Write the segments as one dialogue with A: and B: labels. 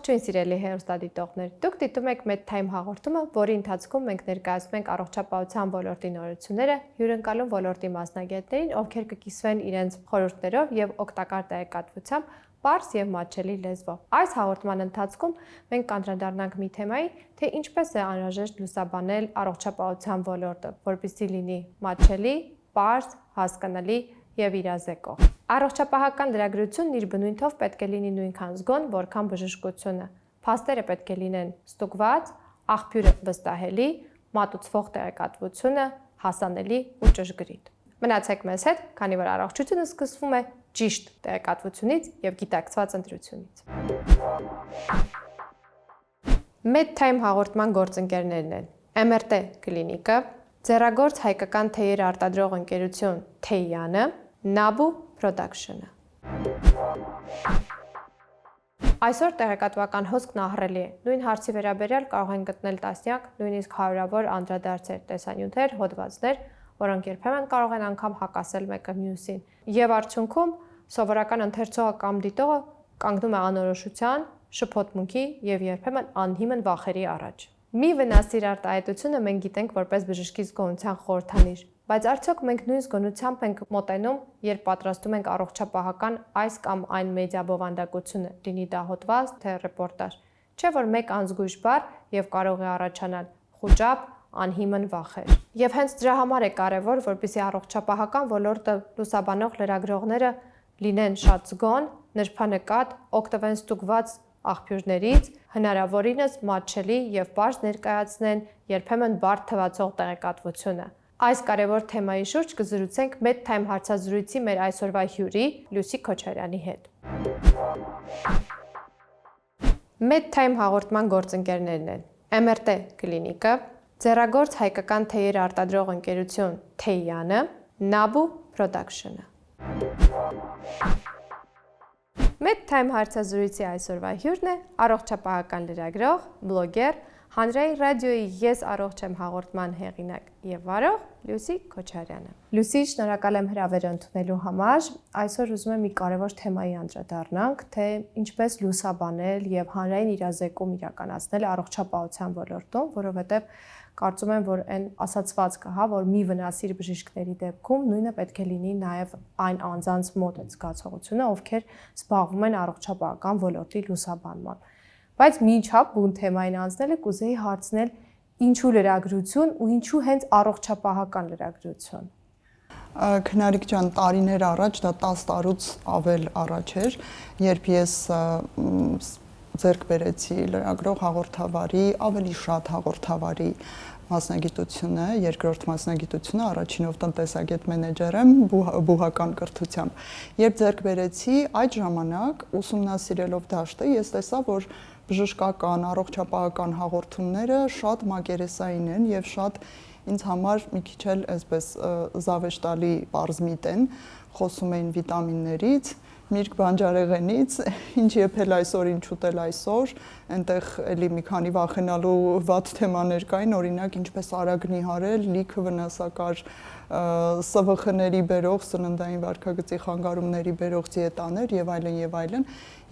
A: Ողջույն սիրելի հեռուստադիտողներ, դուք դիտում եք MedTime հաղորդումը, որի ընթացքում մենք ներկայացնում ենք առողջապահության ոլորտի նորությունները, հյուրընկալում ոլորտի մասնագետներին, ովքեր կկիսվեն իրենց խորհուրդներով եւ օգտակար տեղեկատվությամբ պարզ եւ մատչելի լեզվով։ Այս հաղորդման ընթացքում մենք կանդրադառնանք մի թեմայի, թե ինչպես է անհրաժեշտ լուսաբանել առողջապահության ոլորտը, որպեսզի լինի մատչելի, պարզ, հասկանալի եւ իրազեկող։ Առողջապահական լրագրությունն իր բնույթով պետք է լինի նույնքան զգոն, որքան բժշկությունը։ Փաստերը պետք է լինեն ստուգված, աղբյուրը վստահելի, մատուցվող տեղեկատվությունը հասանելի ու ճշգրիտ։ Մնացեք մեզ հետ, քանի որ առողջությունը սկսվում է ճիշտ տեղեկատվությունից եւ գիտակցված ընտրությունից։ MedTime հաղորդման գործընկերներն են MRT կլինիկը, ձեռագործ հայկական թեյեր արտադրող ընկերություն Թեյանը, Nabu Production-ը։ Այսօր տեղեկատվական հոսքն ահռելի է։ Նույն հարցի վերաբերյալ կարող են գտնել տասնյակ, նույնիսկ հարյուրավոր անդրադարձեր, տեսանյութեր, հոդվածներ, որոնք երբեմն կարող են անգամ հակասել մեկը մյուսին։ Եվ արդյունքում սովորական ընթերցողը կամ դիտողը կանգնում է անորոշության, շփոթմունքի եւ երբեմն անհիմն վախերի առաջ։ Մի վնասիր արտահայտությունը մենք գիտենք որպես բժշկի զգոնության խորհրդանիշ, բայց արդյոք մենք նույն զգոնությամբ ենք մոտենում, երբ պատրաստում ենք առողջապահական այս կամ այն մեդիա բովանդակությունը, լինի դա հոդված, թե ռեպորտաժ, չէ՞ որ մեկ անզգույշ բառ եւ կարող է առաջանալ խուճապ, անհիմն վախեր։ Եվ հենց դրա համար է կարևոր, որպեսզի առողջապահական ոլորտը լուսաբանող լրագրողները լինեն շատ զգոն, նրբանկատ, օգտվեն ստուգված աղբյուրներից, հնարավորինս մատչելի եւ պարզ ներկայացնեն երբեմն բարդ թվացող տեղեկատվությունը։ Այս կարևոր թեմայի շուրջ կզրուցենք MedTime հարցազրույցի մեր այսօրվա հյուրի Լուսի Քոչարյանի հետ։ MedTime հաղորդման գործընկերներն են MRT կլինիկը, ձեռագործ հայկական թեյեր արտադրող ընկերություն Թեյանը, Nabu Production-ը։ MedTime հարցազրույցի այսօրվա հյուրն է առողջապահական լրագրող, բլոգեր, Հանրային ռադիոյի Ես առողջ եմ հաղորդման հեղինակ եւ վարող Լուսի Քոչարյանը։ Լուսի, շնորհակալ եմ հրավերը ընդունելու համար։ Այսօր ուզում եմ մի կարևոր թեմայի անդրադառնանք, թե ինչպես լուսաբանել եւ հանրային իրազեկում իրականացնել առողջապահության ոլորտում, որովհետեւ կարծում եմ, որ այն ասացվածքը, որ մի վնասիր բժիշկների դեպքում նույնը պետք է լինի նաեւ այն անձանց մոտ այդ զգացողությունը, ովքեր զբաղվում են առողջապահական ոլորտի լուսաբանմամբ։ Բայց մինչապ բուն թեմային անցնելը կուզեի հարցնել ինչու լրագրություն ու ինչու հենց առողջապահական լրագրություն։
B: Քնարիկ ջան, տարիներ առաջ, դա 10 տարուց ավել առաջ էր, երբ ես ձեռք բերեցի լրագրող հաղորդավարի, ավելի շատ հաղորդավարի մասնագիտությունը, երկրորդ մասնագիտությունը, առաջինով տնտեսագետ մենեջեր եմ բուհական կրթությամբ։ Երբ ձեռք բերեցի, այդ ժամանակ ուսումնասիրելով դաշտը, ես տեսա, որ բժշկական, առողջապահական հաղորդումները շատ մակերեսային են եւ շատ ինձ համար մի քիչ էլ այսպես զավեշտալի բարձմիտ են, խոսում էին վիտամիններից, միրգ բանջարեղենից, ինչ եփել այսօր, ինչ ուտել այսօր, այնտեղ էլի մի քանի վախենալու վատ թեմաներ կային, օրինակ ինչպես արագ նիհարել, լիքը վնասակար ՍՎԽ-ների բերող, սննդային վարքագծի խանգարումների բերող դիետաներ եւ այլն եւ այլն,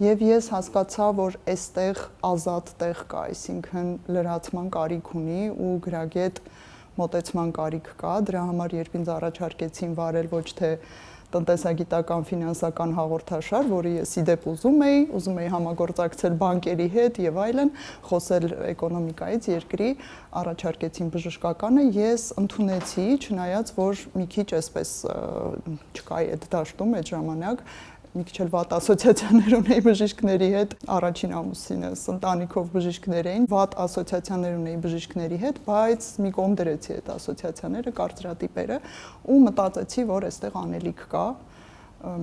B: եւ ես հասկացա, որ այստեղ ազատ տեղ կա, այսինքն լրացման կարիք ունի ու գրագետ մոտեցման կարիք կա, դրա համար երբ ինձ առաջարկեցին վարել ոչ թե տնտեսագիտական ֆինանսական հաղորդաշար, որը ես իդեպ ուզում էի համագործակցել բանկերի հետ եւ այլն, խոսել էկոնոմիկայից, երկրի, առաջարկեցին բժշկականը, ես ընդունեցի, չնայած որ մի քիչ այսպես չկայի այդ դաշտում այդ ժամանակ, մի քիչ էլ վատ ասոցիացիաներ ունեի բժիշկների հետ, առաջին ամուսինս ընտանիքով բժիշկներ էին, վատ ասոցիացիաներ ունեի բժիշկների հետ, բայց մի կողմ դրեցի այդ ասոցիացիաները, կարծրատիպերը ու մտածեցի, որ այստեղ անելիք կա,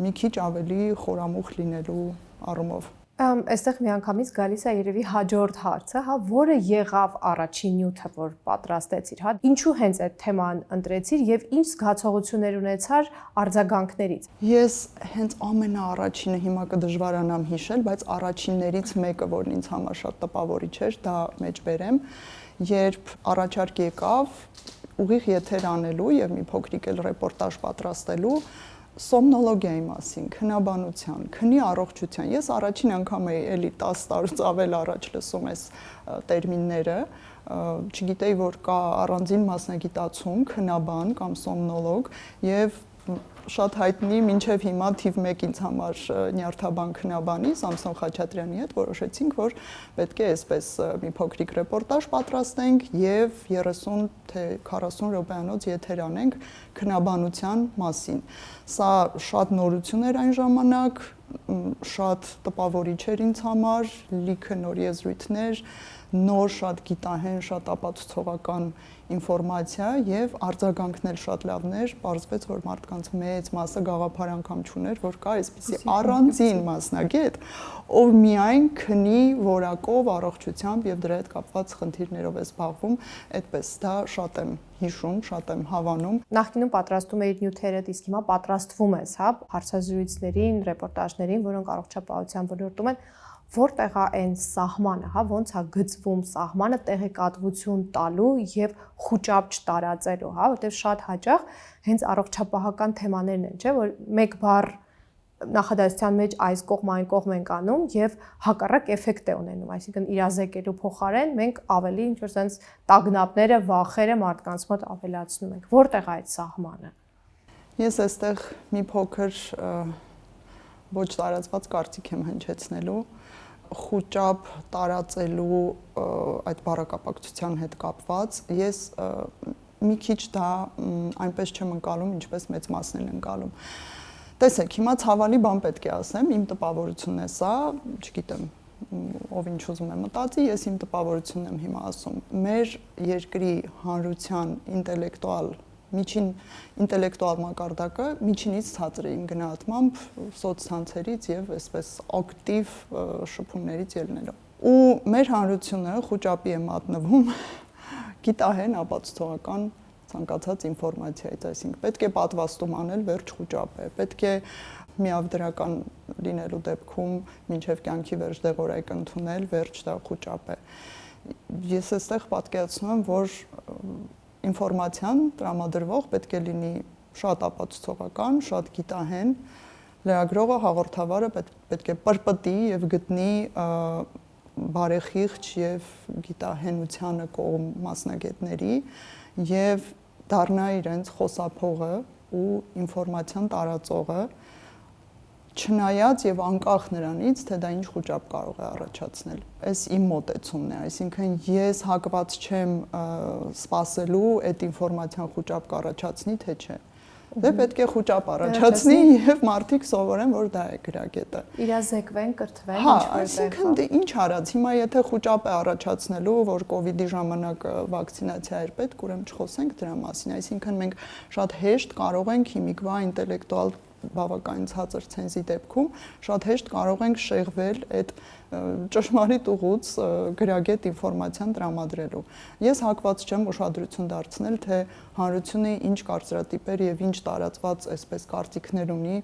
B: մի քիչ ավելի խորամուխ լինելու առումով։
A: Այստեղ միանգամից գալիս է երևի հաջորդ հարցը, որը եղավ առաջին նյութը, որ պատրաստեցիր, ինչու հենց այդ թեման ընտրեցիր եւ ինչ զգացողություններ ունեցար արձագանքներից։
B: Ես հենց ամենաառաջինը հիմա կդժվարանամ հիշել, բայց առաջիններից մեկը, որն ինձ համար շատ տպավորիչ էր, դա մեջ բերեմ, երբ առաջարկ եկավ ուղիղ եթեր անելու եւ մի փոքրիկ էլ ռեպորտաժ պատրաստելու, սոմնոլոգիայի մասին, քնաբանության, քնի առողջության։ Ես առաջին անգամ էի էլի 10 տարուց ավել առաջ լսում այս տերմինները, չգիտեի, որ կա առանձին մասնագիտացում, քնաբան կամ սոմնոլոգ, եւ շատ հայտնի մինչև հիմա թիվ 1 ինձ համար նյարդաբան քնաբանի Սամսոն Խաչատրյանի հետ որոշեցինք, որ պետք է այսպես մի փոքրիկ ռեպորտաժ պատրաստենք եւ 30 թե 40 րոպեանոց եթեր անենք քնաբանության մասին։ Սա շատ նորություն էր այն ժամանակ, շատ տպավորիչ էր ինձ համար, լիքը նոր եզրույթներ, նոր շատ գիտահեն, շատ ապացուցողական ինֆորմացիա եւ արձագանքն էլ շատ լավն էր, պարզվեց, որ մարդկանց մեծ մասը գաղափար անգամ չուներ, որ կա այսպիսի առանձին մասնագետ, ով միայն քնի որակով, առողջությամբ եւ դրա հետ կապված խնդիրներով է զբաղվում, այդպես դա շատ եմ հիշում, շատ եմ հավանում։
A: Նախկինում պատրաստում էիր նյութերդ, իսկ հիմա պատրաստվում ես, հա, հարցազրույցներին, ռեպորտաժներին, որոնք առողջապահության ոլորտում են, որտեղ է այն սահմանը, հա, ոնց է գծվում սահմանը տեղեկատվություն տալու եւ խոճապ չտարածելու, հա, որտեղ շատ հաճախ հենց առողջապահական թեմաներն են, չէ, որ մեկ բառ նախադասության մեջ այս կողմ այն կողմ ենք անում եւ հակառակ էֆեկտ է ունենում, այսինքն իրազեկելու փոխարեն մենք ավելի ինչ որ sense տագնապները, վախերը մարդկանց մոտ ավելացնում ենք։ Որտեղ է այդ սահմանը։
B: Ես այստեղ մի փոքր ոչ տարածված կարծիք եմ հնչեցնելու, խոճապ տարածելու այդ բառակապակցության հետ կապված, ես մի քիչ դա այնպես չեմ ընկալում, ինչպես մեծ մասն են ընկալում։ Տեսեք, հիմա ցավալի բան պետք է ասեմ, իմ տպավորությունն է սա, չգիտեմ, ով ինչ ուզում է մտածի, ես իմ տպավորությունն եմ հիմա ասում։ Մեր երկրի հանրության ինտելեկտուալ միջին ինտելեկտուալ մակարդակը միջինից ցածր է իմ գնահատմամբ սոցցանցերից եւ այսպես ակտիվ շփումներից ելնելով։ Ու մեր հանրությունը խոճապի է մատնվում գիտահեն ապացուցողական ցանկացած ինֆորմացիայից, այսինքն պետք է պատվաստում անել, վերջ խոճապ է, պետք է միավդրական լինելու դեպքում մինչև կյանքի վերջ դեղորայք ընդունել, վերջ դա խոճապ է։ Ես այստեղ պատկերացնում եմ, որ ինֆորմացիան տրամադրվող պետք է լինի շատ ապացուցողական, շատ գիտահեն, լրագրողը, հաղորդավարը պետք է պրպտի եւ գտնի բարեխիղճ եւ գիտահենությանը կողմ մասնագետների եւ դառնա իրենց խոսափողը ու ինֆորմացիան տարածողը, չնայած եւ անկախ նրանից, թե դա ինչ խոճապ կարող է առաջացնել։ Այս իմ մոտեցումն է, այսինքն ես հակված չեմ սпасելու այդ ինֆորմացիան խոճապ կառաջացնի, թե չէ։ Դե պետք է խոճապ առաջացնի եւ մարդիկ սովորեն, որ դա է գրագետը։
A: Իրազեկվեն, կրթվեն,
B: հա, այսինքն դե ինչ արած, հիմա եթե խոճապ է առաջացնելու, որ կոവിഡ്ի ժամանակ վակցինացիա էր պետք, ուրեմն չխոսենք դրա մասին, այսինքն մենք շատ հեշտ կարող ենք հիմիկվա ինտելեկտուալ բավականին ցածր ցենզի դեպքում շատ հեշտ կարող ենք շեղվել այդ ճշմարիտ ուղուց գրագետ ինֆորմացիան տրամադրելու։ Ես հակված չեմ ուշադրություն դարձնել, թե հանրությունը ինչ կարծրատիպեր եւ ինչ տարածված այսպես կարծիքներ ունի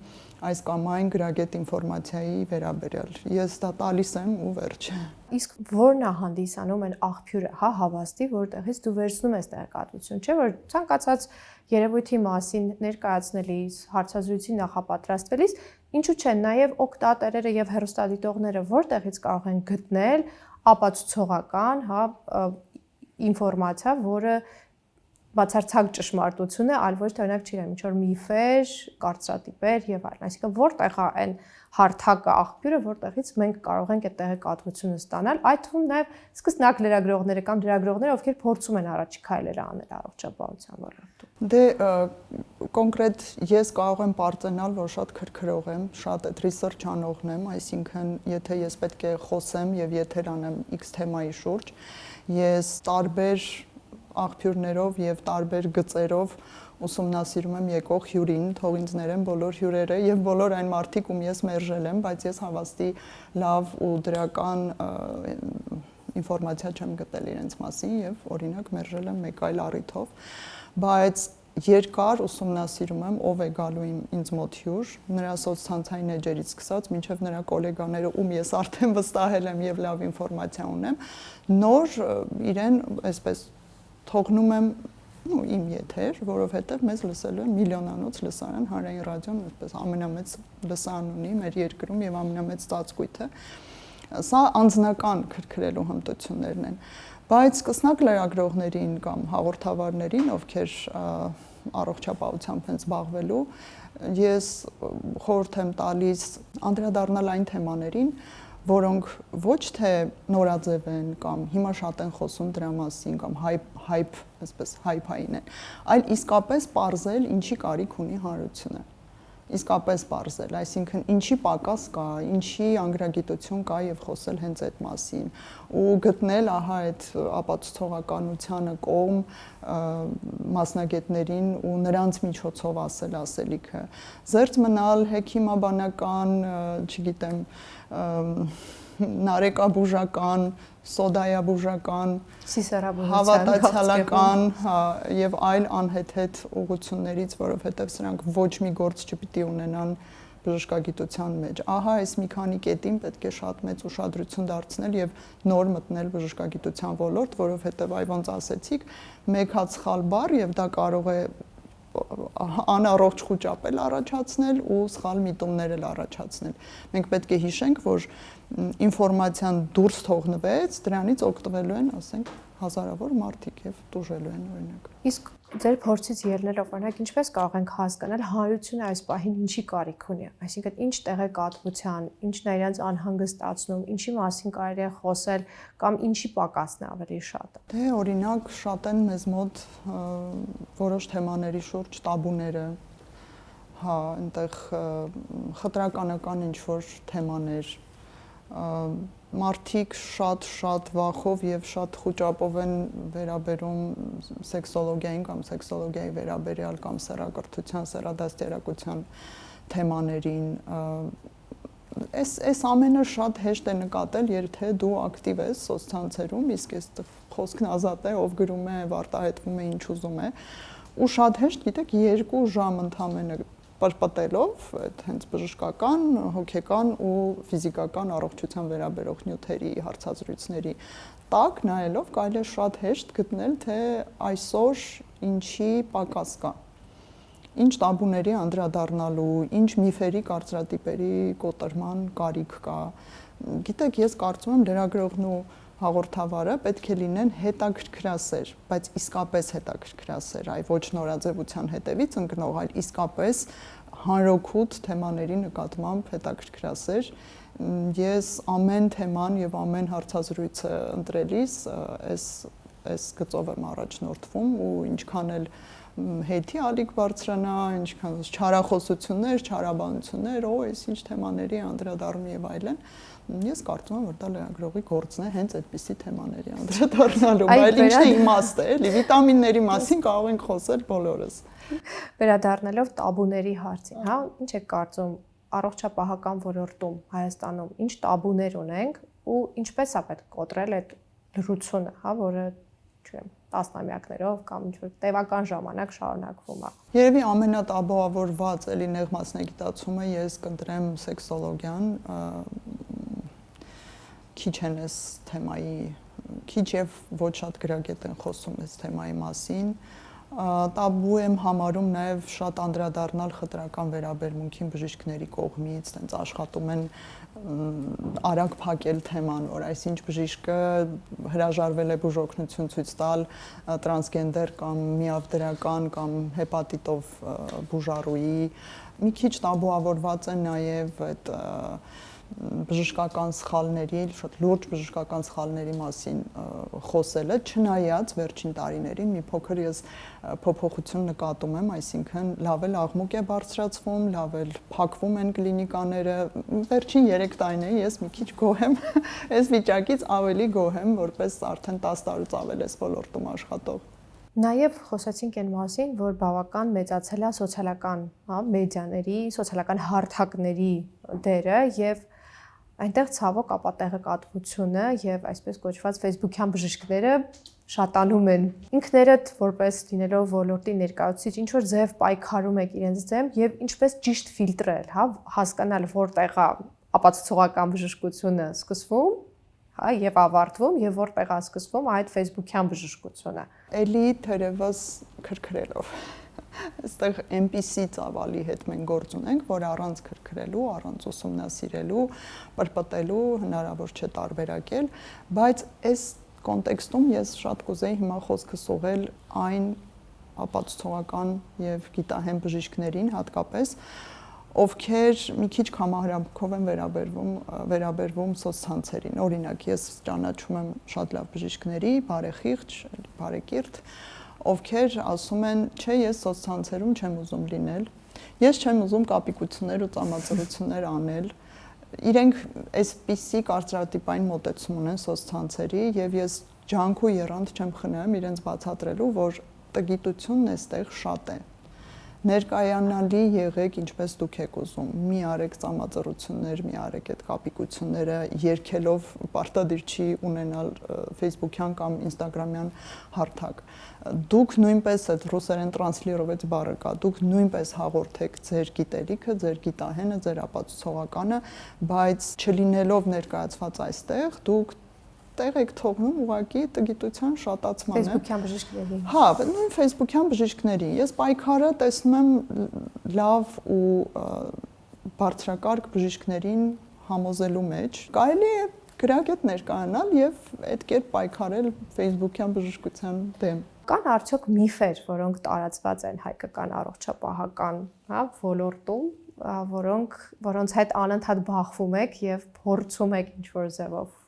B: այս կամ այն գրագետ ինֆորմացիայի վերաբերյալ։ Ես դա տալիս եմ ու վերջ։
A: Իսկ որն է հանդիսանում այն աղբյուրը, հա, հավաստի, որտեղից դու վերցնում ես տեղեկատվություն, չէ՞ որ ցանկացած երևույթի մասին ներկայացնելիս, հարցազրույցի նախապատրաստվելիս, ինչու՞ չէ, նաև օգտատերերը եւ հեռուստադիտողները որտեղից կարող են գտնել ապացուցողական, հա, ինֆորմացիա, որը բացարձակ ճշմարտություն է, այլ ոչ թե օրինակ չգիտեմ, ինչ որ միֆեր, կարծրատիպեր եւ այլն, այսինքն որտեղ է այն հարթակը, աղբյուրը, որտեղից մենք կարող ենք այդ տեղեկատվությունը ստանալ, այդ թվում նաեւ սկսնակ լրագրողները կամ լրագրողները, ովքեր փորձում են առաջի քայլերը անել առողջապահության ոլորտում։
B: Դե կոնկրետ ես կարող եմ պարծենալ, որ շատ քրքրող եմ, շատ այդ ռիսերչ անողն եմ, այսինքն եթե ես պետք է խոսեմ եւ եթեր անեմ X թեմայի շուրջ, ես տարբեր աղբյուրներով եւ տարբեր գծերով ուսումնասիրում եմ եկող հյուրին, թող ինձ ներեն բոլոր հյուրերը եւ բոլոր այն մարդիկ, ում ես մերժել եմ, բայց ես հավաստի լավ ու դրական ինֆորմացիա չեմ գտել իրենց մասին եւ օրինակ մերժել եմ մեկ այլ առիթով, բայց երկար ուսումնասիրում եմ, ով է գալու ինձ մոտ հյուր, նրա սոցցանցային էջերից սկսած մինչև նրա գոլեգաները, ում ես արդեն վստահել եմ եւ լավ ինֆորմացիա ունեմ, նոր իրեն այսպես թողնում եմ իմ եթեր, որովհետև մեզ լսելու են միլիոնանոց լսարան, Հանրային ռադիոն այդպես ամենամեծ լսարան ունի մեր երկրում եւ ամենամեծ ծածկույթը։ Սա անձնական քրքրելու հմտություններն են, բայց սկսնակ լրագրողներին կամ հաղորդավարներին, ովքեր առողջապահությամբ են զբաղվելու, ես խորհուրդ եմ տալիս անդրադառնալ այն թեմաներին, որոնք ոչ թե նորաձև են կամ հիմա շատ են խոսում դրա մասին կամ հայփ, այսպես հայփային են, այլ իսկապես պարզել ինչի կարիք ունի հանրությունը։ Իսկապես պարզել, այսինքն ինչի պակաս կա, ինչի անգրագիտություն կա եւ խոսել հենց այդ մասին ու գտնել ահա այդ ապացուցողականությանը կողմ մասնագետներին ու նրանց միջոցով ասել ասելիքը, զերծ մնալ հեքիմաբանական, չգիտեմ, նարեկաբուժական, սոդայաբուժական, հավատացյալական եւ այլ անհեթեթ ուղղություններից, որովհետեւ սրանք ոչ մի գործ չպիտի ունենան բժշկագիտության մեջ։ Ահա այս մի քանի կետին պետք է շատ մեծ ուշադրություն դարձնել եւ նոր մտնել բժշկագիտության ոլորտ, որովհետեւ այ ոնց ասեցիք, մեկ հատ սխալ բառ եւ դա կարող է անառողջ խոճապել առաջացնել ու սխալ միտումներ էլ առաջացնել։ Մենք պետք է հիշենք, որ ինֆորմացիան դուրս թողնվեց, դրանից օգտվելու են, ասենք, հազարավոր մարդիկ եւ տուժելու են օրինակ։
A: Իսկ ձեր փորձից ելնելով, օրինակ, ինչպես կարող ենք հասկանալ հանրությունը այս պահին ինչի կարիք ունի, այսինքն ինչ տեղեկատվության, ինչն է իրենց անհանգստացնում, ինչի մասին կարելի է խոսել կամ ինչի պակասն է ավելի շատը։
B: Դե օրինակ շատ են մեզ մոտ որոշ թեմաների շուրջ տաբուները, հա, այնտեղ խտրականական ինչ-որ թեմաներ, մարդիկ շատ վախով եւ շատ խոճապով են վերաբերում սեքսոլոգիային կամ սեքսոլոգիայի վերաբերյալ կամ սեռակրթության, սեռադաստիարակության թեմաներին։ Այս ամենը շատ հեշտ է նկատել, եթե դու ակտիվ ես սոցցանցերում, իսկ այս խոսքն ազատ է, ով գրում է, արտահայտվում է, ինչ ուզում է, ու շատ հեշտ, գիտեք, 2 ժամ ընդամենը պրպտելով այդ հենց բժշկական, հոգեկան ու ֆիզիկական առողջության վերաբերող նյութերի հարցազրույցների տակ նայելով կարելի է շատ հեշտ գտնել, թե այսօր ինչի պակաս կա, ինչ տաբուների անդրադառնալու, ինչ միֆերի, կարծրատիպերի կոտրման կարիք կա։ Գիտեք, ես կարծում եմ լրագրողն ու հաղորդավարը պետք է լինեն հետաքրքրասեր, բայց իսկապես հետաքրքրասեր, այ ոչ նորաձևության հետևից ընկնող, այլ իսկապես հանրօգուտ թեմաների նկատմամբ հետաքրքրասեր։ Ես ամեն թեման եւ ամեն հարցազրույցը ընտրելիս այս գծով եմ առաջնորդվում ու ինչքան էլ հեյթի ալիք բարձրանա, ինչքան չարախոսություններ, չարաբանություններ, այս ինչ թեմաների անդրադառնում եւ այլն, ես կարծում եմ, որ դա լրագրողի գործն է հենց այդպիսի թեմաների անդրադառնալու, այլ ինչն է իմաստը, էլի վիտամինների մասին կարող ենք խոսել բոլորս։
A: Վերադառնալով տաբուների հարցին, հա, ինչ եք կարծում առողջապահական ոլորտում Հայաստանում, ինչ տաբուներ ունենք ու ինչպես է պետք կոտրել այդ լռությունը, հա, որը չեմ տասնամյակներով կամ ինչ-որ տևական ժամանակ շարունակվում է։
B: Երևի ամենատաբուավորված էլի նեղ մասնագիտացումը ես կընտրեմ սեքսոլոգիան, քիչ են այս թեմայի, քիչ եւ ոչ շատ գրագետ են խոսում այս թեմայի մասին։ Տաբու եմ համարում նաև շատ անդրադառնալ խտրական վերաբերմունքին բժիշկների կողմից, տենց աշխատում են արագ փակել թեման, որ այսինչ բժիշկը հրաժարվել է բուժօգնություն ցույց տալ տրանսգենդեր կամ միավդրական կամ հեպատիտով բուժառուի, մի քիչ տաբուավորված է նաև այդ բժշկական սխալների, շատ լուրջ բժշկական սխալների մասին խոսելը, չնայած վերջին տարիներին մի փոքր ես փոփոխություն նկատում եմ, այսինքն լավ էլ աղմուկ է բարձրացվում, լավ էլ փակվում են կլինիկաները, վերջին 3 տարիների ես մի քիչ գոհ եմ, այս վիճակից ավելի գոհ եմ, որպես արդեն 10 տարուց ավել ես ոլորտում աշխատող։
A: Նաև խոսեցինք այն մասին, որ բավական մեծացել է սոցիալական, հա, մեդիաների, սոցիալական հարթակների դերը եւ այնտեղ ցավոք ապա տեղեկատվությունը եւ այսպես կոչված Facebook-յան բժիշկները շատանում են։ Ինքներդ որպես լինելով ոլորտի ներկայացուցիչ ինչ որ ձև պայքարում եք իրենց դեմ եւ ինչպես ճիշտ ֆիլտրել, հա, հասկանալ որտեղ է ապացուցողական բժշկությունը սկսվում, հա, եւ ավարտվում, եւ որտեղ է սկսվում այդ Facebook-յան բժշկությունը։
B: Էլի թերևս քրքրելով։ Այստեղ MPC ծավալի հետ մենք գործ ունենք, որ առանց քրքրելու, առանց ուսումնասիրելու, պրպտելու հնարավոր չէ տարբերակել, բայց այս կոնտեքստում ես շատ կուզեի հիմա խոսքս ուղղել այն ապացուցողական եւ գիտահեն բժիշկներին հատկապես, ովքեր մի քիչ կամահարամքով են վերաբերվում սոցցանցերին։ Օրինակ, ես ճանաչում եմ շատ լավ բժիշկների, բարեխիղճ, բարեկիրթ, ովքեր ասում են, չէ, ես սոցցանցերում չեմ ուզում լինել, ես չեմ ուզում կապիկություններ ու ծամածրություններ անել։ Իրենք այսպիսի կարծրատիպային մոտեցում ունեն սոցցանցերի եւ ես ջանք ու եռանդ չեմ խնայում իրենց բացատրելու, որ տգիտությունն այստեղ շատ է։ Ներկայանալի եղեք ինչպես դուք եք ուզում, մի արեք ծամածրություններ, մի արեք այդ կապիկությունները երկելով պարտադիր չի ունենալ Facebook-յան կամ Instagram-յան հարթակ։ Դուք նույնպես այդ ռուսերեն տրանսլիրովեց բառը կա, դուք նույնպես հաղորդեք ձեր գիտելիքը, ձեր գիտահենը, ձեր ապացուցողականը, բայց չլինելով ներկայացված այստեղ, դուք տեղ եք թողնում ուղղակի տգիտության շատացմանը։
A: Facebook-յան բժիշկների։
B: Հա, նույն Facebook-յան բժիշկների։ Ես պայքարը տեսնում եմ լավ ու բարձրակարգ բժիշկներին համոզելու մեջ։ Կարելի է գրագետ ներկայանալ եւ այդ կերպ պայքարել Facebook-յան բժշկության դեմ։
A: Կան արդյոք միֆեր, որոնք տարածված են հայկական առողջապահական, հա, ոլորտում, որոնց հետ անընդհատ բախվում եք եւ փորձում եք ինչ-որ ձևով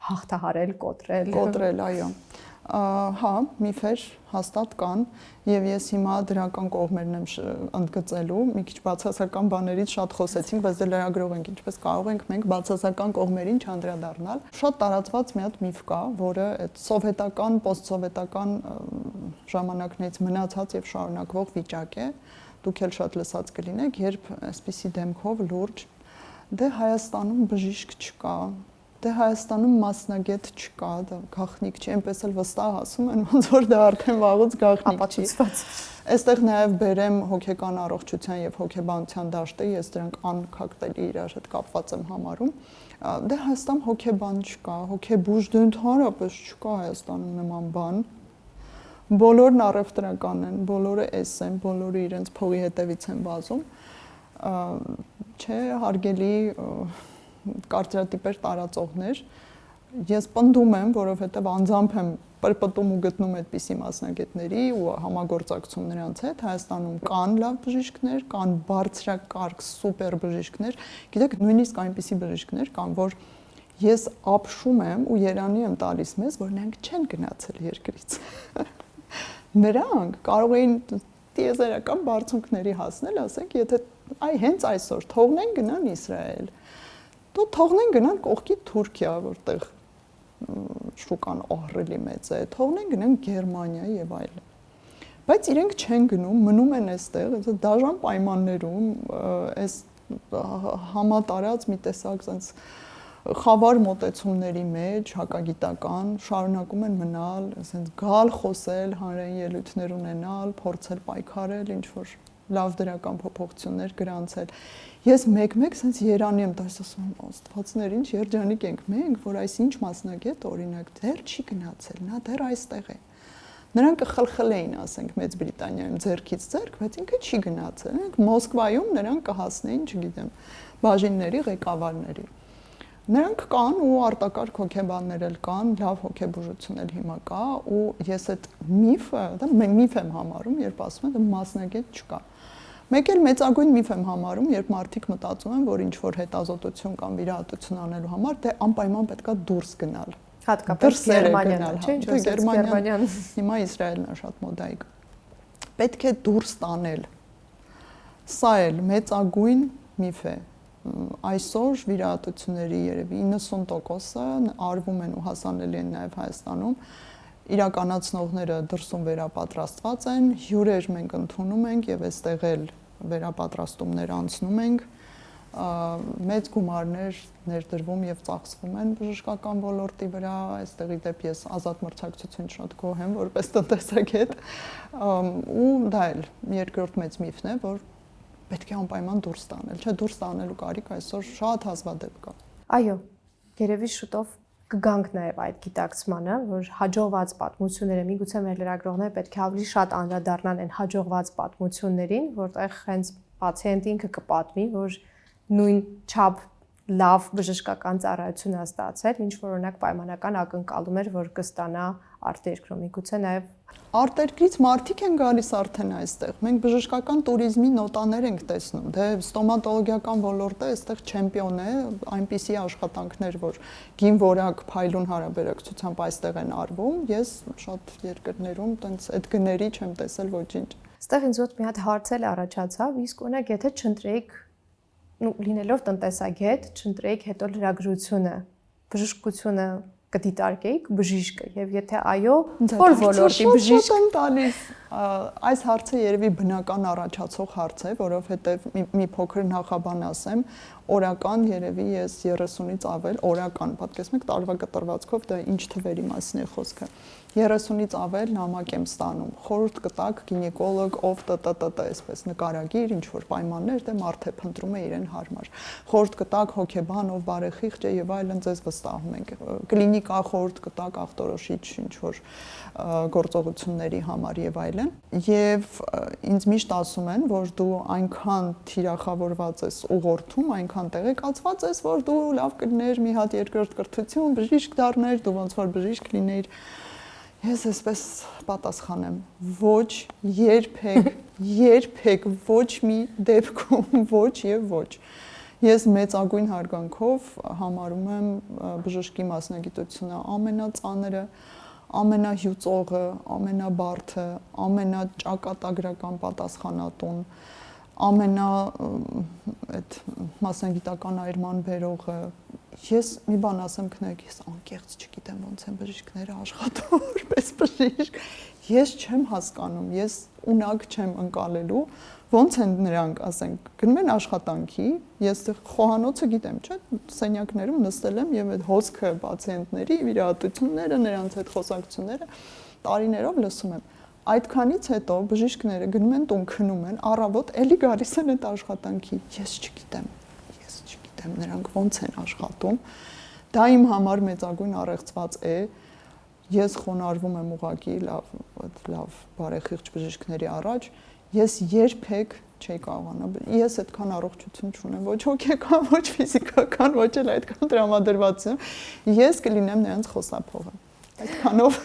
A: հաղթահարել, կոտրել, այո։ Հա, միֆեր հաստատ կան եւ ես հիմա դրական կողմերն եմ ընդգծելու, մի քիչ բացասական բաներից շատ խոսեցինք, բայց դե լրագրող ենք, ինչպես կարող ենք մենք բացասական կողմերին չանդրադառնալ։ Շատ տարածված մի հատ միֆ կա, որը այդ սովետական, պոստսովետական ժամանակներից մնացած եւ շարունակվող վիճակ է։ Դուք էլ շատ լսած կլինեք, երբ այսպիսի դեմքով լուրջ դե Հայաստանում բժիշկ չկա, դե Հայաստանում մասնագետ չկա, դա գաղտնիք չի, այնպես էլ վստահ ասում են, ոնց որ դա արդեն վաղուց գաղտնիք չի։ Այստեղ նաև բերեմ հոգեկան առողջության եւ հոգեբանության դաշտը, ես դրանք անքակտելի իրար հետ կապված եմ համարում։ Դե Հայաստանում հոգեբան չկա, հոգեբուժ դե ընդհանրապես չկա Հայաստանում նման բան։ Բոլորն առևտրական են, բոլորը էս են, բոլորը իրենց փողի հետևից են վազում։ Չէ, հարգելի կարծրատիպեր տարածողներ, ես պնդում եմ, որովհետև անձամբ եմ պրպտում ու գտնում այդպիսի մասնագետների ու համագործակցում նրանց հետ, Հայաստանում կան լավ բժիշկներ, կան բարձրակարգ սուպեր բժիշկներ, գիտեք, նույնիսկ այնպիսի բժիշկներ կան, որ ես ապշում եմ ու երանի եմ տալիս մեզ, որ նրանք չեն գնացել երկրից։ Նրանք կարող էին տիեզերական բարձունքների հասնել, ասենք, եթե հենց այսօր թողնեն գնան Իսրայել, դու թողնեն գնան կողքի Թուրքիա, որտեղ շուկան ահռելի մեծ է, թողնեն գնան Գերմանիա եւ այլն։ Բայց իրենք չեն գնում, մնում են այստեղ, այս դաժան պայմաններում, այս համատարած մի տեսակ sense խավար մոտեցումների մեջ, հակագիտական, շարունակում են մնալ, sense գալ խոսել, հանրային ելույթներ ունենալ, փորձել պայքարել, ինչ որ լավ դրական փոփոխություններ գրանցել։ Ես մեկ-մեկ sense երանի եմ տալիս, ասում եմ, աստվածներ, ինչ երջանիկ ենք մենք, որ այս ինչ մասնագետ օրինակ դեռ չի գնացել, նա դեռ այստեղ է։ Նրանք կխլխլեին, ասենք, Մեծ Բրիտանիայում ձեռքից ձեռք, բայց ինքը չի գնացել։ Նրանք Մոսկվայում նրանք կհասնեին, չգիտեմ, բաժինների ղեկավարների։ Նրանք կան ու արտակարգ հոգեբաններ էլ կան, լավ հոգեբուժություն էլ հիմա կա ու ես այդ միֆը, դա միֆ եմ համարում, երբ ասում են, դա մասնագետ չկա։ Մեկ էլ մեծագույն միֆ եմ համարում, երբ մարդիկ մտածում են, որ ինչ որ հետազոտություն կամ վիրահատություն անելու համար դե անպայման պետքա դուրս գնալ։ Հատկապես Գերմանիան, չէ՞,
B: Գերմանիան, հիմա Իսրայելն է շատ մոդայիկ։ Պետք է դուրս տանել։ Սա էլ մեծագույն միֆ է։ Այսօր վիրահատությունների երևի 90%-ը արվում են ու հասանելի են նաև Հայաստանում։ Իրականացնողները դրսում վերապատրաստված են, հյուրեր մենք ընդունում ենք եւ այստեղ էլ վերապատրաստումներ անցնում ենք։ Մեծ գումարներ ներդրվում եւ ծախսվում են բժշկական ոլորտի վրա, այստեղի դեպ ես ազատ մրցակցություն շատ գոհ եմ որպես տնտեսագետ, ու դա էլ երկրորդ մեծ միֆն է, որ պետք է անպայման դուրս տանել, չէ, դուրս տանելու կարիք այսօր շատ հազվադեպ կա։
A: Այո, երևի շուտով կգանք նաև այդ գիտակցմանը, որ հաջողված պատմությունները միգուցե մեր լրագրողները պետք է ավելի շատ անդրադառնան այն հաջողված պատմություններին, որտեղ հենց պացիենտը ինքը կպատմի, որ նույն չափ լավ բժշկական ծառայություն է ստացել, ինչ որ օրինակ պայմանական ակնկալում էր, որ կստանա արտերկրում։ Միգուցե նաև
B: արտերկրից մարդիկ են գալիս արդեն այստեղ։ Մենք բժշկական туриզմի նոտաներ ենք տեսնում, դե ստոմատոլոգիական ոլորտը այստեղ չեմպիոն է, այնպիսի աշխատանքներ, որ գին որակ փայլուն հարաբերակցությամբ այստեղ են արվում։ Ես շատ երկրներում տենց այդ գների չեմ տեսել ոչինչ։
A: Այստեղ ինձ մոտ մի հատ հարց էլ առաջացավ, իսկ օրինակ եթե չընտրեիք լինելով տնտեսագետ, չընտրեիք հետո լրագրությունը, բժշկությունը կդիտարկեիք բժիշկը եւ եթե այո, որ ոլորտի բժիշկ
B: եմ տալիս։ Այս հարցը երևի բնական առաջացող հարց է, որովհետեւ մի փոքր նախաբան ասեմ, օրական երևի ես 30-ից ավել օրական, պատկերացնում եք տարվա կտրվածքով դա ինչ թվերի մասին է խոսքը։ 30-ից ավել նամակ եմ ստանում։ Խորհուրդ կտակ գինեկոլոգ, ով տտտտ, այսպես նկարագիր, ինչ որ պայմաններ, դե մարդ է փնտրում է իրեն հարմար։ Խորհուրդ կտակ հոգեբան, ով բարեխիղճ է եւ այլն, ձեզ վստահում ենք։ Կլինիկա խորհուրդ կտակ ախտորոշիչ, ինչ որ գործողությունների համար եւ այլն։ Եվ ինձ միշտ ասում են, որ դու այնքան թիրախավորված ես ուղղորդում, այնքան տեղեկացված ես, որ դու լավ կլիներ մի հատ երկրորդ կրթություն, բժիշկ դառներ, դու ոնց որ բժիշկ լինեիր։ Ես այսպես պատասխանեմ. ոչ, երբեք ոչ մի դեպքում ոչ եւ ոչ։ Ես մեծագույն հարգանքով համարում եմ բժշկի մասնագիտությունը ամենածանրը, ամենահյուծողը, ամենաբարդը, ամենաճակատագրական պատասխանատուն, այդ մասնագիտական այրման բերողը։ Ես մի բան ասեմ քնեք, ես անկեղծ չգիտեմ ոնց են բժիշկները աշխատում որպես բժիշկ։ Ես չեմ հասկանում, ես ունակ չեմ ընկալելու, ոնց են նրանք, ասենք, գնում են աշխատանքի, ես խոհանոցը գիտեմ, չէ՞, սենյակներում նստել եմ եւ այդ հոսքը պացիենտների, վիրահատությունները, նրանց հետ խոսակցությունները տարիներով լսում եմ։ Այդքանից հետո բժիշկները գնում են տուն, քնում են, առավոտ էլի գալիս են այդ աշխատանքի։ Ես չգիտեմ նրանք ոնց են աշխատում։ Դա իմ համար մեծագույն առեղծված է։ Ես խոնարհվում եմ ուղղակի լավ բարեխիղճ բժիշկների առաջ։ Ես երբեք չի կարողանա։ Ես այդքան առողջություն չունեմ, ոչ հոգեկան, ոչ ֆիզիկական, ոչ էլ այդքան տրամադրվածություն։ Ես կլինեմ նրանց խոսափողը։ Այդքանով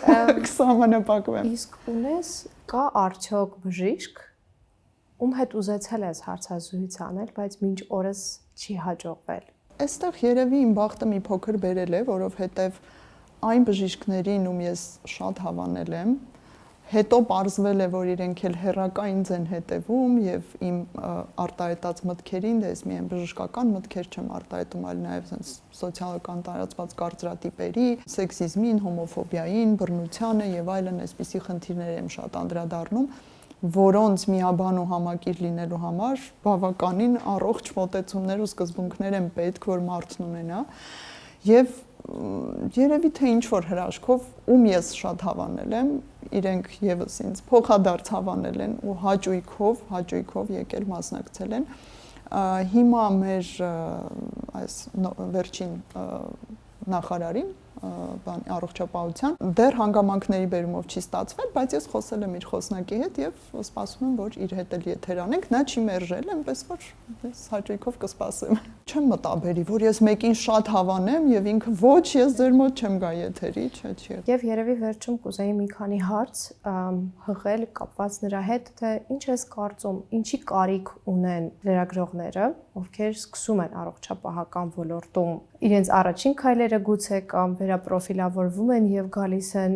B: կսահմանապակվեմ։
A: Իսկ ունես կա արդյոք բժիշկ, ում հետ ուզեցել ես հարցազրույց անել, բայց մինչ օրս չի հաջողվել։
B: Այստեղ երևի իմ բախտը մի փոքր բերել է, որովհետև այն բժիշկներին, ում ես շատ հավանել եմ, հետո պարզվել է, որ իրենք էլ հեռակա ինձ են հետևում եւ իմ արտահայտած մտքերին, դες միայն բժշկական մտքեր չեմ արտահայտում, այլ նաեւ sense սոցիալական տարածված կարծրատիպերի, սեքսիզմին, հոմոֆոբիային, բռնությանը եւ այլն այսպիսի խնդիրներ եմ շատ անդրադառնում, որոնց միաբան ու համակիր լինելու համար բավականին առողջ մոտեցումներ ու սկզբունքներ են պետք, որ մարդն ունենա եւ երևի թե ինչ որ հրաշքով ում ես շատ հավանել եմ, իրենք եւս ինձ փոխադարձ հավանել են ու հաճույքով եկել մասնակցել են։ Հիմա մեր այս վերջին նախարարին առողջապահության դեռ հանգամանքների բերումով չի ստացվել, բայց ես խոսել եմ իր խոսնակի հետ եւ սպասում եմ, որ իր հետ էլ եթեր անենք, նա չի մերժել, այնպես որ ես հաճույքով կսպասեմ։ Չեմ մտաբերի, որ ես մեկին շատ հավանեմ եւ ինքը ոչ, ես ձեր մոտ չեմ գա եթերի, չի։
A: Եվ երևի վերջում կուզեի մի քանի հարց հղել կապված նրա հետ, թե ինչ ես կարծում, ինչի կարիք ունեն լրագրողները, ովքեր սկսում են առողջապահական ոլորտում իրենց առաջին քայլերը գուցե կամ վերապրոֆիլավորվում են եւ գալիս են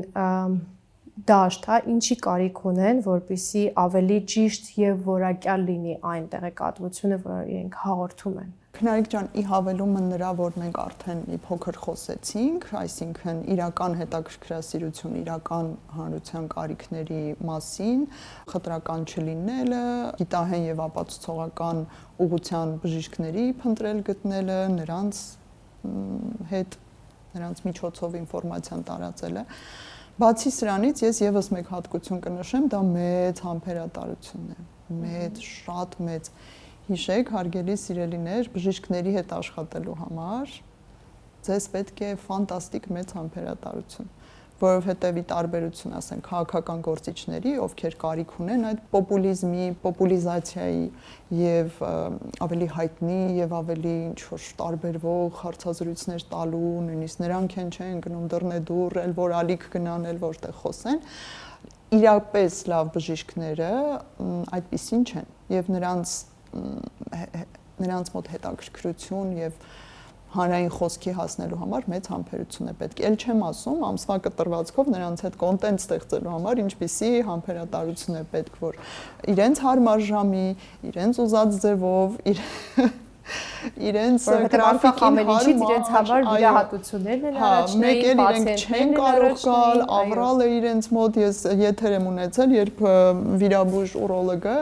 A: դաշտ, ինչի կարիք ունեն, որպեսզի ավելի ճիշտ եւ որակյալ լինի այն տեղեկատվությունը, որը իրենք հաղորդում են։
B: Քնարիկ ջան, ի հավելումը նրա, որ մենք արդեն մի փոքր խոսեցինք, այսինքն իրական հետաքրքրասիրություն, իրական հանրության կարիքների մասին, խտրական չլինելը, գիտահեն եւ ապացուցողական ուղղության բժիշկների փնտրել գտնելը, նրանց հետ նրանց միջոցով ինֆորմացիան տարածելը։ Բացի սրանից ես եւս մեկ հատկություն կնշեմ, դա մեծ համբերատարությունն է, մեծ, շատ մեծ։ Հիշեք, հարգելի սիրելիներ, բժիշկների հետ աշխատելու համար ձեզ պետք է ֆանտաստիկ մեծ համբերատարություն, որովհետև ի տարբերություն, ասենք, քաղաքական գործիչների, ովքեր կարիք ունեն այդ պոպուլիզմի, պոպուլիզացիայի եւ ավելի հայտնի եւ ավելի ինչ-որ տարբերվող հարցազրույցներ տալու, նույնիսկ նրանք չեն գնում դռնեդուռ, էլ որ ալիք գնան, էլ որտեղ խոսեն, իրապես լավ բժիշկները այդպեսին չեն եւ նրանց մոտ հետաքրքրություն եւ հանրային խոսքի հասնելու համար մեծ համբերություն է պետք։ Էլ չեմ ասում ամսվա կտրվածքով նրանց հետ կոնտենտ ստեղծելու համար ինչպիսի համբերատարություն է պետք, որ իրենց հարմար ժամի, իրենց ուզած ձևով, իրենց գրաֆիկին հարմար,
A: իրենց համար վիրահատություններն են առաջնային,
B: իրենք չեն կարող գալ, ավրալը իրենց մոտ ես եթեր եմ ունեցել, երբ վիրաբույժ ուրոլոգը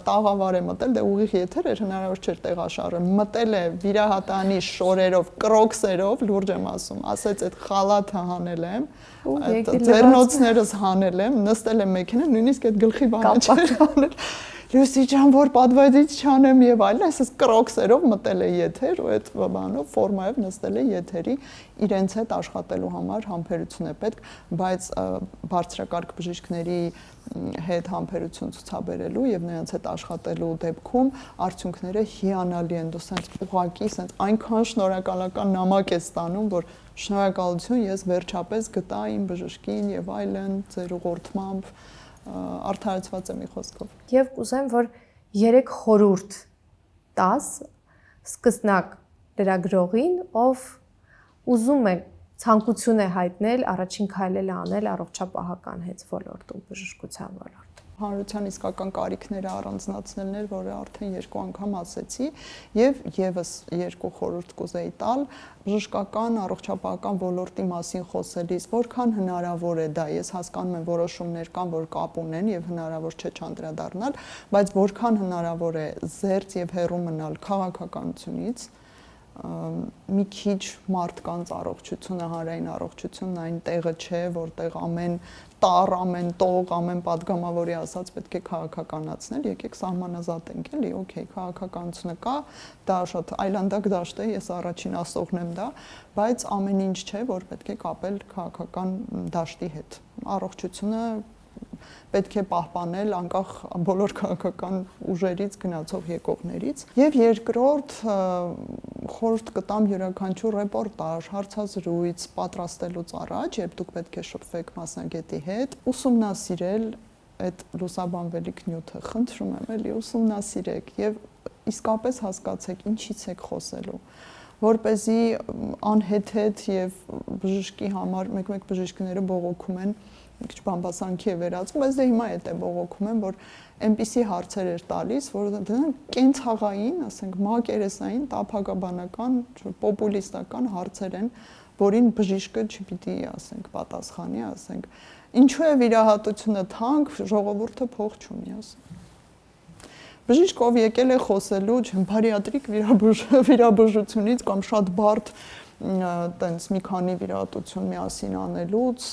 B: տաղավար է մտել, դե ուղիղ եթեր էր, հնարավոր չէր տեղաշարժել, մտել է վիրահատանի շորերով, կրոքսերով, լուրջ եմ ասում, ասեց այդ խալաթը հանել եմ, ձեռնոցներս հանել եմ, նստել եմ մեքենա, նույնիսկ այդ գլխի բանը չէր հանել։ Լուսի ջան, որ պատվայից չանեմ եւ այլն, այսպես կրոքսերով մտել է եթեր ու այդ բանով ֆորմայով նստել է եթերի, իրենց հետ աշխատելու համար համբերություն է պետք, բայց բարձրակարգ բժիշկների հետ համբերություն ցուցաբերելու եւ նրանց հետ աշխատելու դեպքում արդյունքները հիանալի են, դու սենց ուղակի սենց այնքան շնորհակալական նամակ ես ստանում, որ շնորհակալություն, ես վերջապես գտա իմ բժշկին եւ այլն, ձեր ուղղորդմամբ արդարացված է մի խոսքով։
A: Եվ կուզեմ, որ 3 խորհուրդ տաս սկսնակ լրագրողին, ով ուզում է ցանկություն է հայտնել առաջին քայլել անել առողջապահական հետ ոլորտում, բժշկության ոլորտում։
B: Հանրության իսկական կարիքները առանձնացնելն էր, որը արդեն 2 անգամ ասեցի, եւ եւս 2 խորհուրդ կուզեի տալ բժշկական առողջապահական ոլորտի մասին խոսելիս, որքան հնարավոր է դա, ես հասկանում եմ որոշումներ կան, որ կապ ունեն եւ հնարավոր չէ չանդրադառնալ, բայց որքան հնարավոր է զերծ եւ հեռու մնալ քաղաքականությունից, մի քիչ մարդկանց առողջությունը, հանրային առողջությունն այն տեղը չէ, որտեղ ամեն տառ, ամեն տող, ամեն падգամավորի ասած պետք է քաղաքականացնել, եկեք սահմանազատենք, էլի, օքեյ, քաղաքականությունը կա, դա շատ այլանդակ դաշտ է, ես առաջին ասողն եմ դա, բայց ամեն ինչ չէ, որ պետք է կապել քաղաքական դաշտի հետ։ Առողջությունը պետք է պահպանել անկախ բոլոր քաղաքական ուժերից գնացող եկողներից եւ երկրորդ խորհուրդ կտամ յուրաքանչյուր ռեպորտաժ, հարցազրույց պատրաստելուց առաջ, երբ դուք պետք է շփվեք մասնագետի հետ, ուսումնասիրել այդ լուսաբանվելիք նյութը, խնդրում եմ, էլի ուսումնասիրեք եւ իսկապես հասկացեք ինչից եք խոսելու, որպեսզի անհեթեթ եւ բժշկի համար մեկ-մեկ բժիշկները բողոքում են քիչ բամբասանքի է վերածվում, բայց դե հիմա էլ է բողոքում են, որ այնպիսի հարցեր էր տալիս, որ դրանք կենցաղային, ասենք, մակերեսային, տափակաբանական, պոպուլիստական հարցեր են, որին բժիշկը չպիտի, ասենք, պատասխանի, ասենք, ինչու է վիրահատությունը թանկ, ժողովուրդը փող չունի, ասենք։ Բժիշկով եկել է խոսելու, չեմ, բարիատրիկ վիրաբուժությունից կամ շատ բարդ տենց մի քանի վիրահատություն միասին անելուց,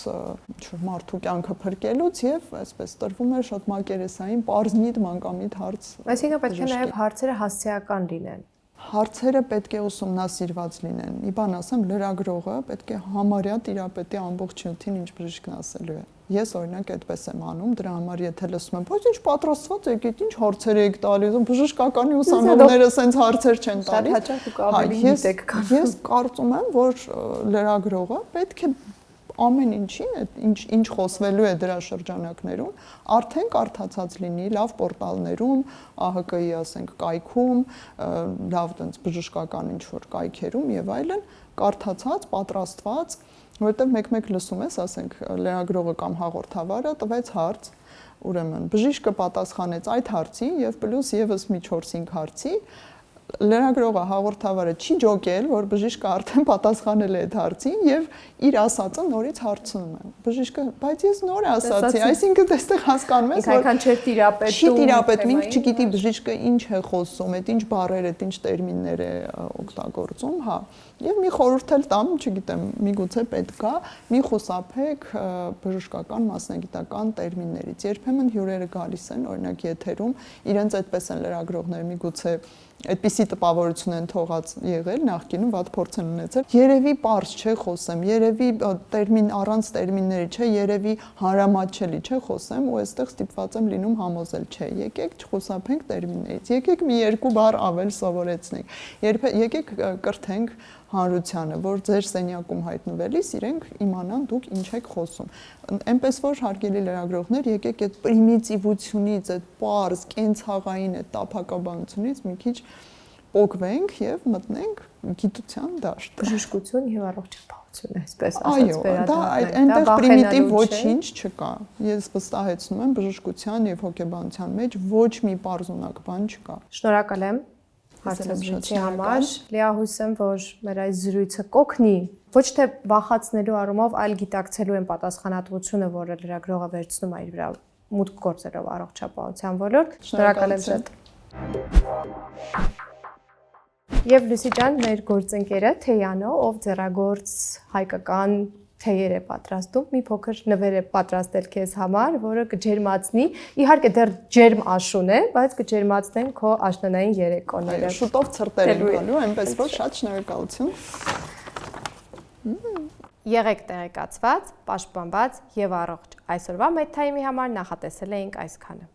B: մարդու կյանքը փրկելուց եւ այսպես տրվում է շատ մակերեսային, պարզմիտ, մանկամիտ հարց։
A: Այսինքն պետք է նաեւ հարցերը հասցեական լինեն։
B: Հարցերը պետք է ուսումնասիրված լինեն։ Մի բան ասեմ, լրագրողը պետք է համարյա տիրապետի ամբողջ նյութին ինչ բժիշկն ասելու է։ Ես օրինակ այդպես եմ անում, դրա համար եթե լսում եմ, բայց ինչ պատրաստված եք, ինչ հարցեր եք տալիս, բժշկականի ուսանողները սենց հարցեր չեն տալիս։
A: Հաճախ դուք ավելի գիտեք քան։
B: Ես կարծում եմ, որ լրագրողը պետք է ամեն ինչին, ինչ խոսվելու է դրա շրջանակներում, արդեն կարդացած լինի լավ պորտալներում, ԱՀԿ-ի, ասենք, կայքում, լավ տենց բժշկական ինչ-որ կայքերում եւ այլն, կարդացած, պատրաստված, որովհետեւ մեկ-մեկ լսում ես, ասենք, լրագրողը կամ հաղորդավարը տվեց հարց, ուրեմն բժիշկը պատասխանեց այդ հարցին եւ պլյուս եւս մի 4-5 հարցի, լրագրողը հաղորդավարը չի ջոկել, որ բժիշկը արդեն պատասխանել է այդ հարցին եւ իր ասածը նորից հարցնում է։ Բժիշկը, բայց ես նոր ասացի, այսինքն այստեղ հասկանում ես, որ
A: այնքան չէր տիրապետում։
B: Չի տիրապետում, ինքը չգիտի բժիշկը ինչ է խոսում, այդ ինչ բառեր է, ինչ տերմիններ է օգտագործում, հա։ Եվ մի խորհուրդ էլ տամ, չգիտեմ, միգուցե պետք է մի խուսափեք բժշկական մասնագիտական տերմիններից։ Երբեմն հյուրերը գալիս են, օրինակ եթերում, իրենց այդպես են լրագրողները, միգուցե այդպիսի այդպիսի տպավորություն են թողած եղել, նախկինում վատ փորձ են ունեցել։ Երևի པարզ չէ խոսեմ, երևի տերմին առանց տերմինների չէ, երևի հանրամատչելի չէ խոսեմ ու այստեղ ստիպված եմ լինում համոզել, չէ, եկեք չխոսափենք տերմիններից, եկեք մի երկու բառ ավել սովորեցնենք, եկեք կրթենք հանրությանը, որ ձեր սենյակում հայտնվելիս իրենք իմանան դուք ինչ եք խոսում։ Այնպես որ հարգելի լրագրողներ, եկեք այդ պրիմիտիվությունից, այդ պարզ, կենցաղային, այդ տափակաբանությունից մի քիչ օգվենք եւ մտնենք գիտության դաշտ։
A: Բժշկություն եւ առողջապահություն, այսպես
B: ասած վերադառնանք։ Այո, դա այնտեղ պրիմիտիվ ոչինչ չկա։ Ես վստահեցնում եմ բժշկության եւ հոգեբանության մեջ ոչ մի պարզունակ բան չկա։
A: Շնորհակալ եմ հարցազրույցի համար։ Լիահույս եմ, որ մեր այս զրույցը կօգնի ոչ թե վախացնելու առումով, այլ գիտակցելու են պատասխանատվությունը, որը լրագրողը վերցնում է իր վրա մուտք գործելով առողջապահության ոլորտ։ Շնորհակալ եմ շատ։ Եվ Լուսի ջան, մեր գործընկերը Թեյանո, ով ձեռագործ հայկական թեյեր է պատրաստում, մի փոքր նվեր է պատրաստել քեզ համար, որը կջերմացնի, իհարկե դեռ ջերմ աշուն է, բայց կջերմացնեն քո աշնանային երեկոները։
B: Շուտով ցրտեր են գալու, այնպես որ շատ շնորհակալություն։
A: Եղեք տեղեկացված, պաշտպանված եւ առողջ։ Այսօրվա Medtime-ի համար նախատեսել էինք այսքանը։